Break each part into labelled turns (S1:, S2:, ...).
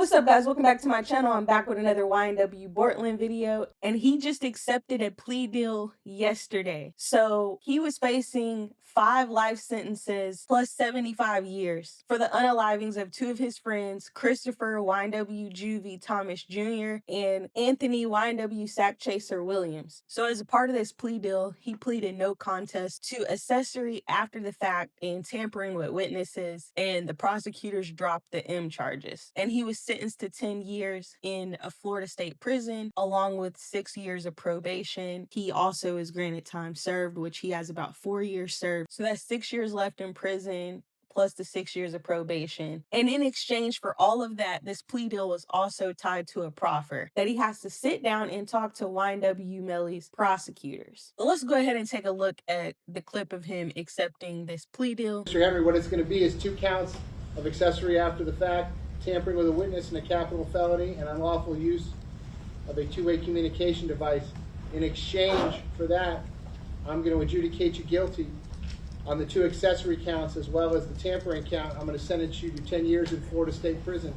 S1: What's up, guys? Welcome back to my channel. I'm back with another YNW Bortlen video, and he just accepted a plea deal yesterday. So he was facing 5 life sentences plus 75 years for the unalivings of 2 of his friends, Christopher YNW Juvie Thomas Jr. and Anthony YNW Sack Chaser Williams. So as a part of this plea deal, he pleaded no contest to accessory after the fact and tampering with witnesses, and the prosecutors dropped the M charges. And he was sentenced to 10 years in a Florida state prison, along with 6 years of probation. He also is granted time served, which he has about 4 years served. So that's 6 years left in prison, plus the 6 years of probation. And in exchange for all of that, this plea deal was also tied to a proffer that he has to sit down and talk to YNW Melly's prosecutors. So let's go ahead and take a look at the clip of him accepting this plea deal.
S2: Mr. Henry, what it's going to be is 2 counts of accessory after the fact, tampering with a witness in a capital felony, and unlawful use of a two-way communication device. In exchange for that, I'm going to adjudicate you guilty on the 2 accessory counts as well as the tampering count. I'm going to sentence you to 10 years in Florida State Prison.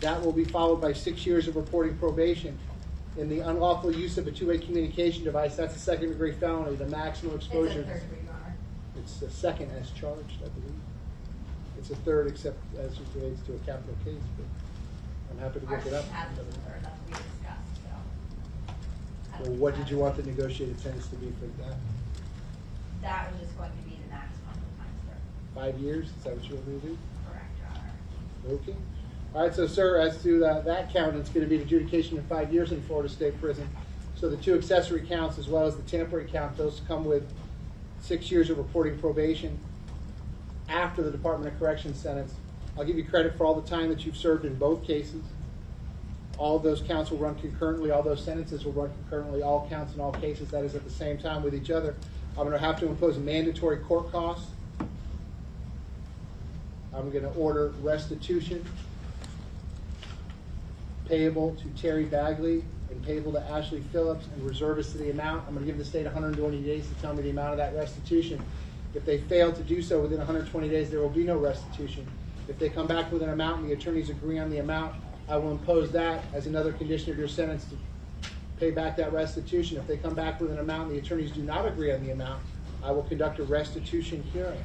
S2: That will be followed by 6 years of reporting probation. In the unlawful use of a two-way communication device, that's a 2nd-degree felony. The maximum exposure.
S3: It's a 3rd degree honor.
S2: It's the 2nd as charged, I believe. It's a 3rd except as it relates to a capital case, but I'm happy to look it up.
S3: Ours has the 3rd, that's what we discussed, so.
S2: Well, what did you want the negotiated sentence to be for that?
S3: That was just going to be the maximum time served.
S2: 5 years? Is that what you want me to do?
S3: Correct, Your Honor.
S2: Okay. All right, so sir, as to that count, it's going to be an adjudication of 5 years in Florida State Prison. So the 2 accessory counts as well as the tampering count, those come with 6 years of reporting probation after the Department of Corrections sentence. I'll give you credit for all the time that you've served in both cases. All of those counts will run concurrently. All those sentences will run concurrently. All counts in all cases, that is at the same time with each other. I'm going to have to impose mandatory court costs. I'm going to order restitution payable to Terry Bagley and payable to Ashley Phillips and reservists to the amount. I'm going to give the state 120 days to tell me the amount of that restitution. If they fail to do so within 120 days, there will be no restitution. If they come back with an amount and the attorneys agree on the amount, I will impose that as another condition of your sentence to pay back that restitution. If they come back with an amount and the attorneys do not agree on the amount, I will conduct a restitution hearing.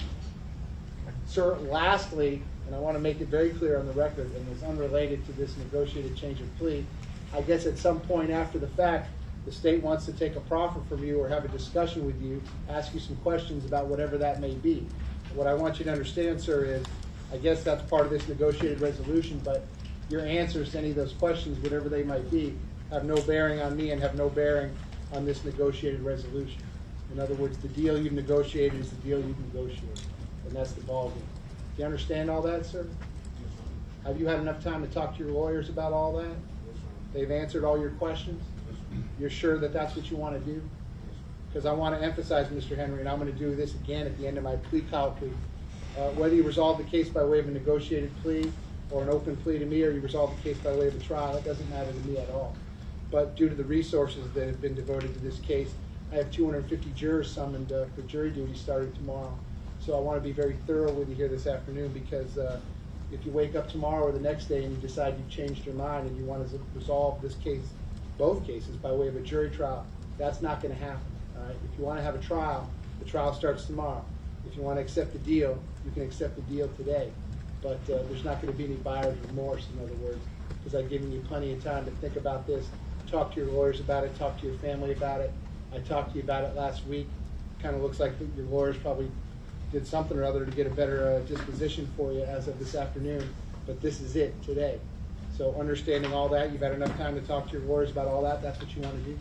S2: Sir, lastly, and I want to make it very clear on the record, and it's unrelated to this negotiated change of plea, I guess at some point after the fact, the state wants to take a proffer from you or have a discussion with you, ask you some questions about whatever that may be. What I want you to understand, sir, is I guess that's part of this negotiated resolution, but your answers to any of those questions, whatever they might be, have no bearing on me and have no bearing on this negotiated resolution. In other words, the deal you've negotiated is the deal you've negotiated, and that's the ballgame. Do you understand all that, sir? Have you had enough time to talk to your lawyers about all that? They've answered all your questions? You're sure that that's what you want to do? Because I want to emphasize, Mr. Henry, and I'm going to do this again at the end of my plea colloquy, whether you resolve the case by way of a negotiated plea or an open plea to me, or you resolve the case by way of a trial, it doesn't matter to me at all. But due to the resources that have been devoted to this case, I have 250 jurors summoned for jury duty starting tomorrow. So I want to be very thorough with you here this afternoon, because if you wake up tomorrow or the next day and you decide you've changed your mind and you want to resolve this case, both cases, by way of a jury trial, that's not going to happen. All right? If you want to have a trial, the trial starts tomorrow. If you want to accept the deal, you can accept the deal today. But there's not going to be any buyer's remorse, in other words, because I've given you plenty of time to think about this, talk to your lawyers about it, talk to your family about it. I talked to you about it last week. Kind of looks like your lawyers probably did something or other to get a better disposition for you as of this afternoon, but this is it today. So understanding all that, you've had enough time to talk to your lawyers about all that, that's what you want to do?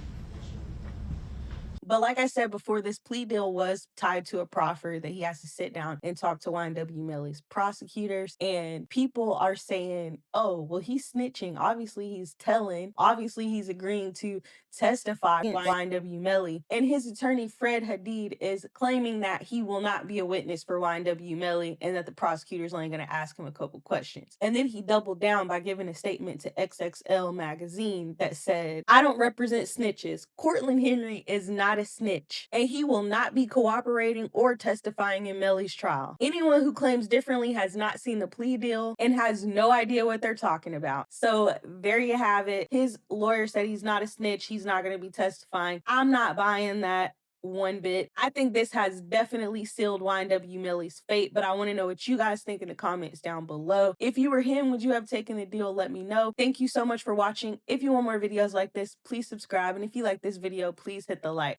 S1: But like I said before, this plea deal was tied to a proffer that he has to sit down and talk to YNW Melly's prosecutors. And people are saying, oh, well, he's snitching. Obviously, he's telling. Obviously, he's agreeing to testify against YNW Melly. And his attorney, Fred Hadid, is claiming that he will not be a witness for YNW Melly and that the prosecutor's only going to ask him a couple questions. And then he doubled down by giving a statement to XXL magazine that said, I don't represent snitches. Cortland Henry is not not a snitch, and he will not be cooperating or testifying in Mellie's trial. Anyone who claims differently has not seen the plea deal and has no idea what they're talking about. So there you have it. His lawyer said he's not a snitch. He's not going to be testifying. I'm not buying that one bit. I think this has definitely sealed YNW Mellie's fate, but I want to know what you guys think in the comments down below. If you were him, would you have taken the deal? Let me know. Thank you so much for watching. If you want more videos like this, please subscribe. And if you like this video, please hit the like.